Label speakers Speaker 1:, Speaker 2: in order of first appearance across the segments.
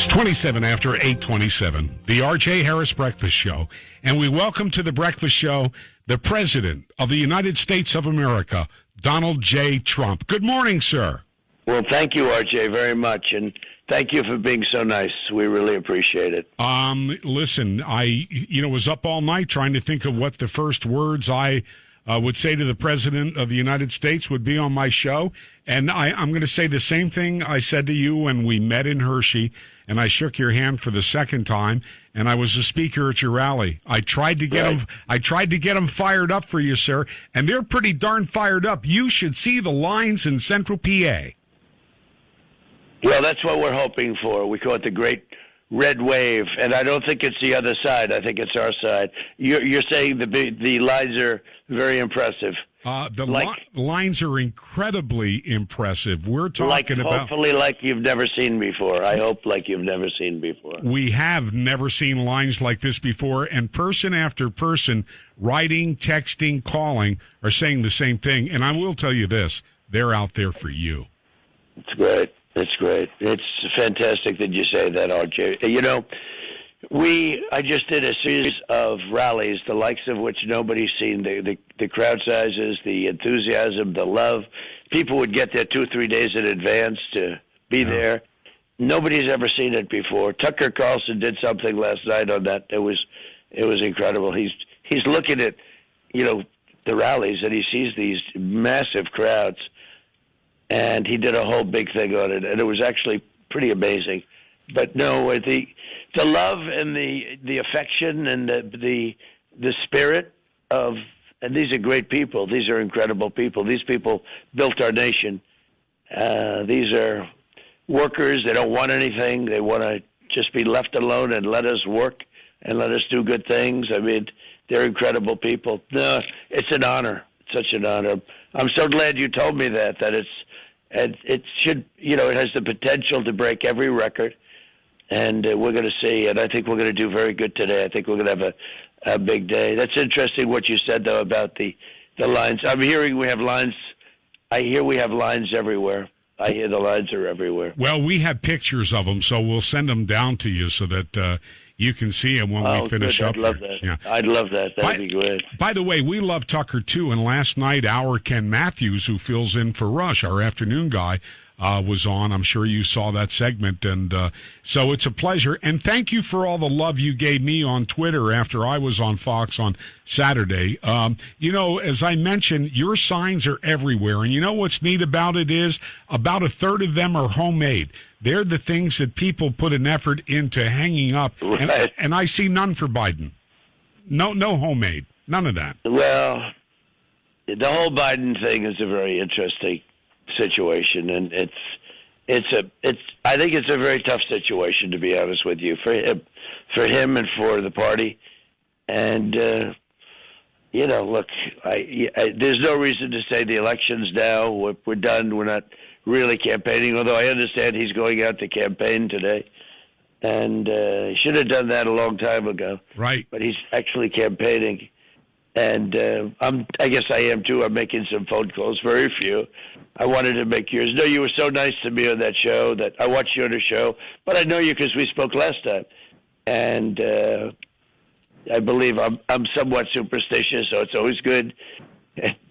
Speaker 1: It's 27 after 8:27, the R.J. Harris Breakfast Show, and we welcome to the Breakfast Show the President of the United States of America, Donald J. Trump. Good morning, sir.
Speaker 2: Well, thank you, R.J., very much, and thank you for being so nice. We really appreciate it.
Speaker 1: Listen, I was up all night trying to think of what the first words I would say to the President of the United States would be on my show, and I'm going to say the same thing I said to you when we met in Hershey, and I shook your hand for the second time, and I was a speaker at your rally. I tried to get them. I tried to get them fired up for you, sir, and they're pretty darn fired up. You should see the lines in Central PA.
Speaker 2: Well, that's what we're hoping for. We call it the Great Red Wave, and I don't think it's the other side. I think it's our side. You're saying the lines are very impressive.
Speaker 1: Lines are incredibly impressive. We're talking about
Speaker 2: hopefully like you've never seen before. I hope like you've never seen before.
Speaker 1: We have never seen lines like this before, and person after person, writing, texting, calling, are saying the same thing. And I will tell you this: they're out there for you.
Speaker 2: It's great. It's great. It's fantastic that you say that, RJ. You know, I just did a series of rallies, the likes of which nobody's seen. The crowd sizes, the enthusiasm, the love. People would get there 2 or 3 days in advance to be there. Nobody's ever seen it before. Tucker Carlson did something last night on that. It was incredible. He's looking at, the rallies, and he sees these massive crowds. And he did a whole big thing on it, and it was actually pretty amazing. But no, the love and the affection and the spirit of, and these are great people. These are incredible people. These people built our nation. These are workers. They don't want anything. They want to just be left alone and let us work and let us do good things. I mean, they're incredible people. No, it's an honor. It's such an honor. I'm so glad you told me that it should, it has the potential to break every record, and we're going to see, and I think we're going to do very good today. I think we're going to have a big day. That's interesting what you said, though, about the lines. I'm hearing we have lines. I hear we have lines everywhere. I hear the lines are everywhere.
Speaker 1: Well, we have pictures of them, so we'll send them down to you so that you can see them when we finish up.
Speaker 2: I'd love that. Yeah. I'd love that. That'd be great.
Speaker 1: By the way, we love Tucker, too, and last night our Ken Matthews, who fills in for Rush, our afternoon guy, was on. I'm sure you saw that segment, and so it's a pleasure. And thank you for all the love you gave me on Twitter after I was on Fox on Saturday. As I mentioned, your signs are everywhere, and you know what's neat about it is about a third of them are homemade. They're the things that people put an effort into hanging up,
Speaker 2: right.
Speaker 1: and I see none for Biden. No homemade, none of that.
Speaker 2: Well, the whole Biden thing is a very interesting situation, and I think it's a very tough situation, to be honest with you, for him and for the party. And look, there's no reason to say the election's now. We're done. We're not really campaigning, although I understand he's going out to campaign today, and he should have done that a long time ago.
Speaker 1: Right.
Speaker 2: But he's actually campaigning, and I guess I am too. I'm making some phone calls, very few. I wanted to make yours. No, you were so nice to me on that show that I watched you on the show, but I know you because we spoke last time, and I believe I'm somewhat superstitious, so it's always good.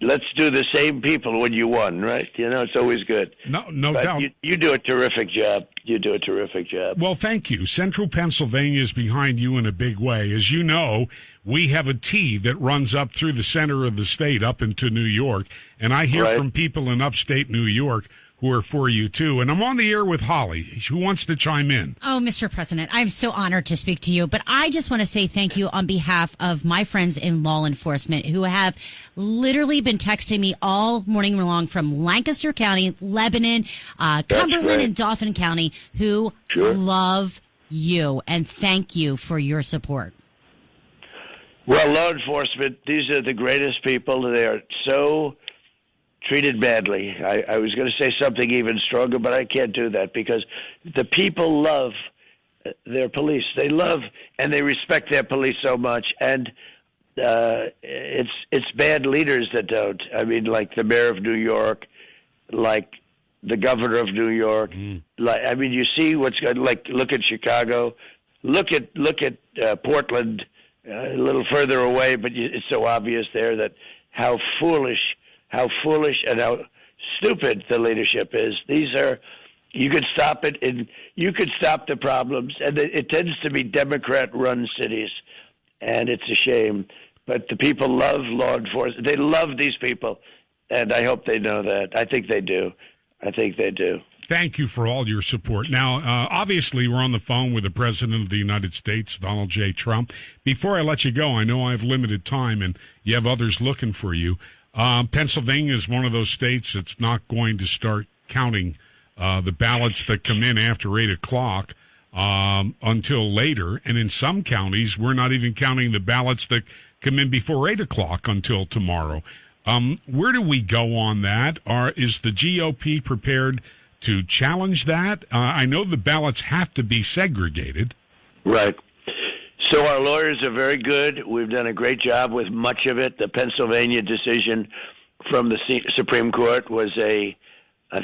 Speaker 2: Let's do the same people when you won, right? It's always good.
Speaker 1: No doubt.
Speaker 2: You do a terrific job. You do a terrific job.
Speaker 1: Well, thank you. Central Pennsylvania is behind you in a big way. As you know, we have a T that runs up through the center of the state up into New York, and I hear from people in upstate New York who are for you, too. And I'm on the air with Holly, who wants to chime in.
Speaker 3: Oh, Mr. President, I'm so honored to speak to you. But I just want to say thank you on behalf of my friends in law enforcement who have literally been texting me all morning long from Lancaster County, Lebanon, Cumberland, and Dauphin County, who love you. And thank you for your support.
Speaker 2: Well, law enforcement, these are the greatest people. They are so treated badly. I was going to say something even stronger, but I can't do that because the people love their police. They love and they respect their police so much, and it's bad leaders that don't. I mean, like the mayor of New York, like the governor of New York. Like, I mean, you see what's good. Like, look at Chicago, look at Portland, a little further away, but it's so obvious there that how foolish and how stupid the leadership is. These are, you could stop it, and you could stop the problems, and it tends to be Democrat-run cities, and it's a shame. But the people love law enforcement. They love these people, and I hope they know that. I think they do.
Speaker 1: Thank you for all your support. Now, obviously, we're on the phone with the President of the United States, Donald J. Trump. Before I let you go, I know I have limited time, and you have others looking for you. Pennsylvania is one of those states that's not going to start counting the ballots that come in after 8 o'clock until later. And in some counties, we're not even counting the ballots that come in before 8 o'clock until tomorrow. Where do we go on that? Is the GOP prepared to challenge that? I know the ballots have to be segregated.
Speaker 2: Right. So our lawyers are very good. We've done a great job with much of it. The Pennsylvania decision from the Supreme Court I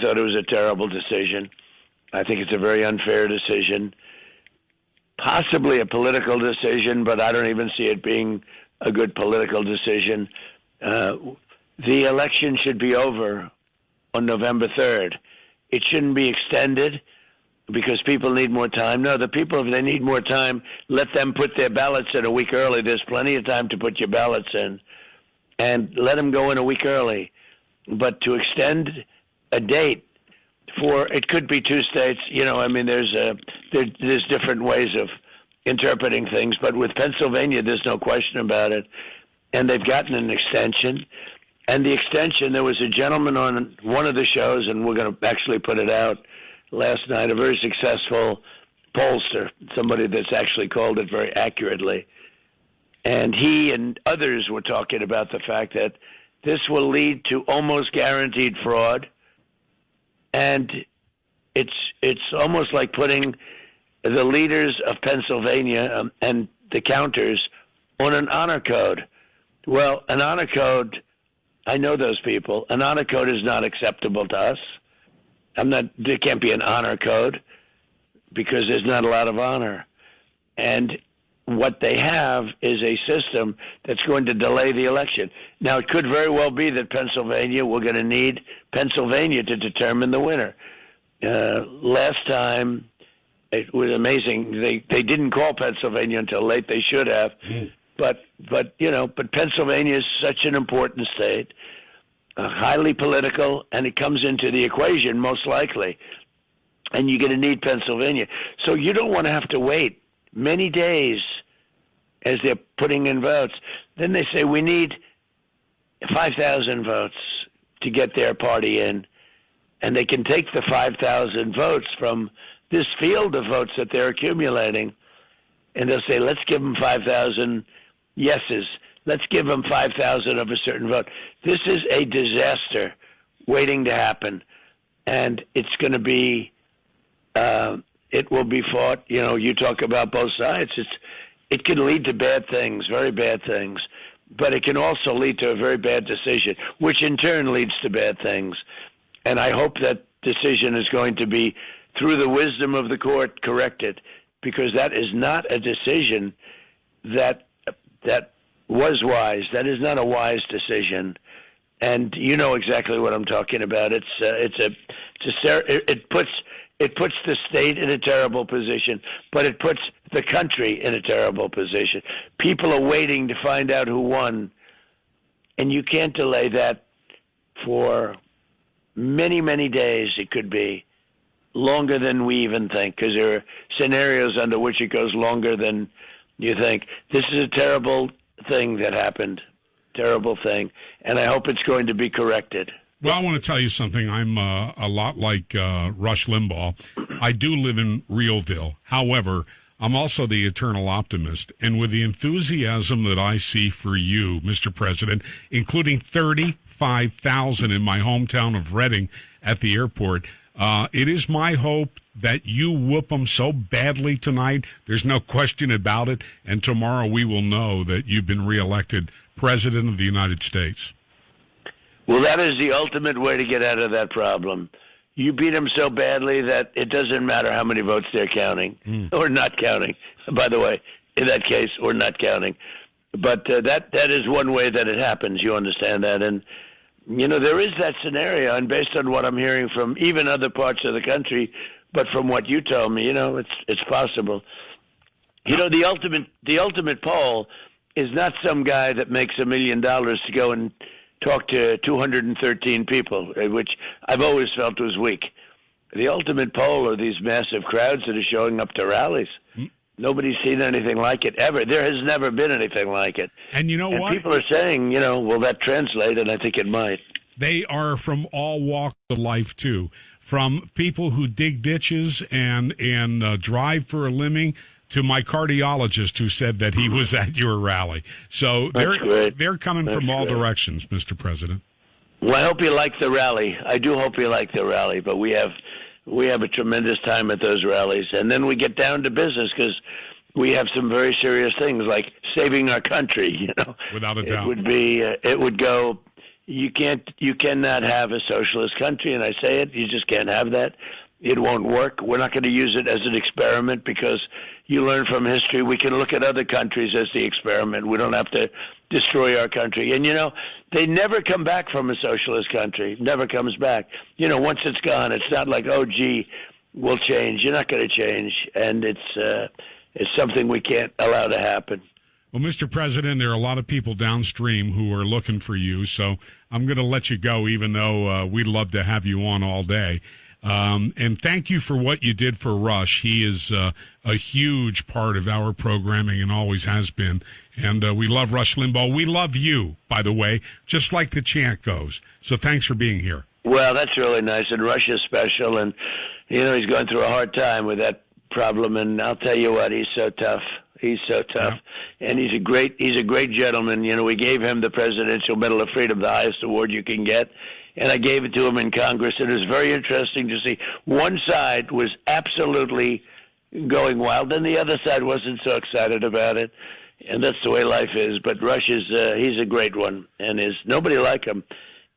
Speaker 2: thought it was a terrible decision. I think it's a very unfair decision. Possibly a political decision, but I don't even see it being a good political decision. The election should be over on November 3rd. It shouldn't be extended because people need more time. No, the people, if they need more time, let them put their ballots in a week early. There's plenty of time to put your ballots in, and let them go in a week early. But to extend a date for, it could be 2 states. I mean, there's different ways of interpreting things, but with Pennsylvania, there's no question about it. And they've gotten an extension. And the extension, there was a gentleman on one of the shows, and we're going to actually put it out last night, a very successful pollster, somebody that's actually called it very accurately. And he and others were talking about the fact that this will lead to almost guaranteed fraud. And it's almost like putting the leaders of Pennsylvania and the counters on an honor code. Well, an honor code, I know those people. An honor code is not acceptable to us. There can't be an honor code because there's not a lot of honor. And what they have is a system that's going to delay the election. Now, it could very well be that we're going to need Pennsylvania to determine the winner. Last time, it was amazing. They didn't call Pennsylvania until late. They should have. But Pennsylvania is such an important state, highly political, and it comes into the equation most likely. And you're going to need Pennsylvania. So you don't want to have to wait many days as they're putting in votes. Then they say, we need 5,000 votes to get their party in. And they can take the 5,000 votes from this field of votes that they're accumulating, and they'll say, let's give them 5,000 yeses. Let's give them 5,000 of a certain vote. This is a disaster waiting to happen, and it's going to be, it will be fought. You talk about both sides. It can lead to bad things, very bad things, but it can also lead to a very bad decision, which in turn leads to bad things. And I hope that decision is going to be, through the wisdom of the court, corrected, because that is not a decision that was wise. That is not a wise decision, and you know exactly what I'm talking about. It puts the state in a terrible position, but it puts the country in a terrible position. People are waiting to find out who won, and you can't delay that for many, many days. It could be longer than we even think, because there are scenarios under which it goes longer than you think. This is a terrible thing that happened, terrible thing, and I hope it's going to be corrected.
Speaker 1: Well, I want to tell you something. I'm a lot like Rush Limbaugh. I do live in Realville. However, I'm also the eternal optimist, and with the enthusiasm that I see for you, Mr. President, including 35,000 in my hometown of Reading at the airport, it is my hope that you whoop them so badly tonight, there's no question about it, and tomorrow we will know that you've been reelected President of the United States.
Speaker 2: Well, that is the ultimate way to get out of that problem. you beat them so badly that it doesn't matter how many votes they're counting or not counting. By the way, in that case, or not counting. But that is one way that it happens. You understand that? And, there is that scenario. And based on what I'm hearing from even other parts of the country, but from what you told me, it's possible. The ultimate poll is not some guy that makes $1 million to go and talk to 213 people, which I've always felt was weak. The ultimate poll are these massive crowds that are showing up to rallies. Nobody's seen anything like it ever. There has never been anything like it.
Speaker 1: And you know what?
Speaker 2: People are saying, will that translate? And I think it might.
Speaker 1: They are from all walks of life, too. From people who dig ditches and drive for a living to my cardiologist who said that he was at your rally. So they're coming from all directions, Mr. President.
Speaker 2: Well, I hope you like the rally. I do hope you like the rally, but we have a tremendous time at those rallies. And then we get down to business because we have some very serious things like saving our country,
Speaker 1: Without a doubt.
Speaker 2: It would go, you cannot have a socialist country, and I say it, you just can't have that. It won't work. We're not going to use it as an experiment because you learn from history. We can look at other countries as the experiment. We don't have to destroy our country. And, they never come back from a socialist country. Never comes back. Once it's gone, it's not like, oh, gee, we'll change. You're not going to change. And it's something we can't allow to happen.
Speaker 1: Well, Mr. President, there are a lot of people downstream who are looking for you, so I'm going to let you go, even though we'd love to have you on all day. And thank you for what you did for Rush. He is a huge part of our programming and always has been. And we love Rush Limbaugh. We love you, by the way, just like the chant goes. So thanks for being here.
Speaker 2: Well, that's really nice. And Rush is special. And, he's going through a hard time with that problem. And I'll tell you what, he's so tough. He's so tough. Yeah. And he's a great gentleman. We gave him the Presidential Medal of Freedom, the highest award you can get. And I gave it to him in Congress. And it was very interesting to see one side was absolutely going wild, and the other side wasn't so excited about it. And that's the way life is. But Rush is he's a great one, and there's nobody like him.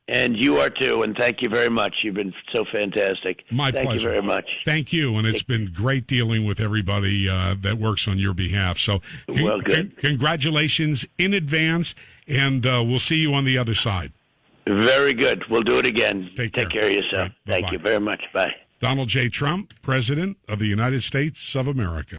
Speaker 2: And you are too, and thank you very much. You've been so fantastic.
Speaker 1: My pleasure.
Speaker 2: Thank you very much.
Speaker 1: Thank you, and it's been great dealing with everybody that works on your behalf. So
Speaker 2: good.
Speaker 1: Congratulations in advance, and we'll see you on the other side.
Speaker 2: Very good. We'll do it again.
Speaker 1: Take
Speaker 2: care of yourself.
Speaker 1: Right.
Speaker 2: Thank you very much. Bye.
Speaker 1: Donald J. Trump, President of the United States of America.